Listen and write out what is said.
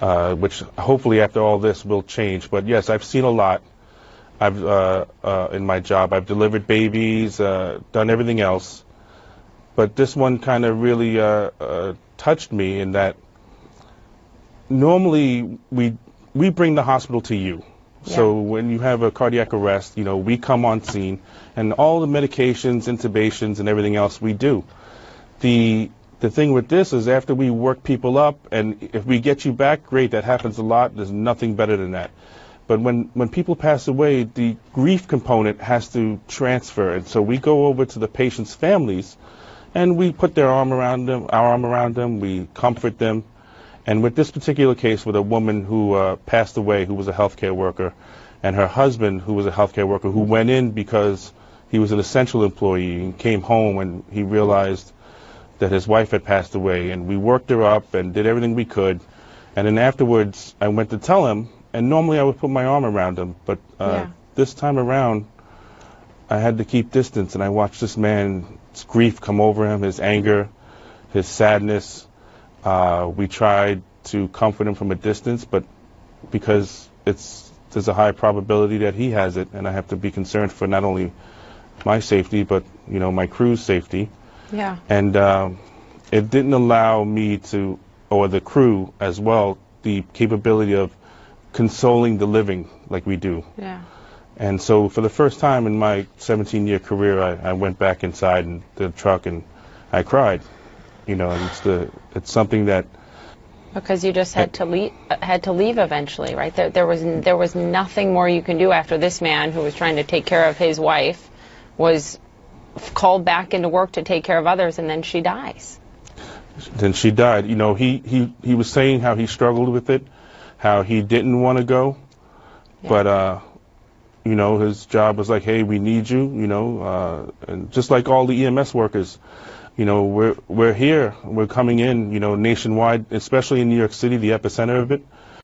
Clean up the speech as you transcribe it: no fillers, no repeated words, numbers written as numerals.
which hopefully after all this will change. But yes, I've seen a lot. I've in my job, I've delivered babies, done everything else. But this one kind of really touched me in that normally we bring the hospital to you. Yeah. So when you have a cardiac arrest, we come on scene, and all the medications, intubations, and everything else we do. The thing with this is after we work people up, and if we get you back, great, that happens a lot. There's nothing better than that. But when people pass away, the grief component has to transfer. And so we go over to the patient's families, and we put our arm around them, we comfort them. And with this particular case, with a woman who passed away, who was a healthcare worker, and her husband, who was a healthcare worker, who went in because he was an essential employee and came home and he realized that his wife had passed away, and we worked her up and did everything we could. And then afterwards, I went to tell him, and normally I would put my arm around him, but this time around, I had to keep distance, and I watched this man's grief come over him, his anger, his sadness. We tried to comfort him from a distance, but because there's a high probability that he has it, and I have to be concerned for not only my safety, but my crew's safety. Yeah. And it didn't allow me to, or the crew as well, the capability of consoling the living like we do. Yeah. And so for the first time in my 17-year career, I went back inside the truck and I cried. And it's something that. Because you just had to leave eventually, right? There was nothing more you can do after this man who was trying to take care of his wife was called back into work to take care of others, and then she dies. Then she died. He was saying how he struggled with it, how he didn't want to go, but his job was like, hey, we need you, and just like all the EMS workers, we're here, we're coming in, nationwide, especially in New York City, the epicenter of it.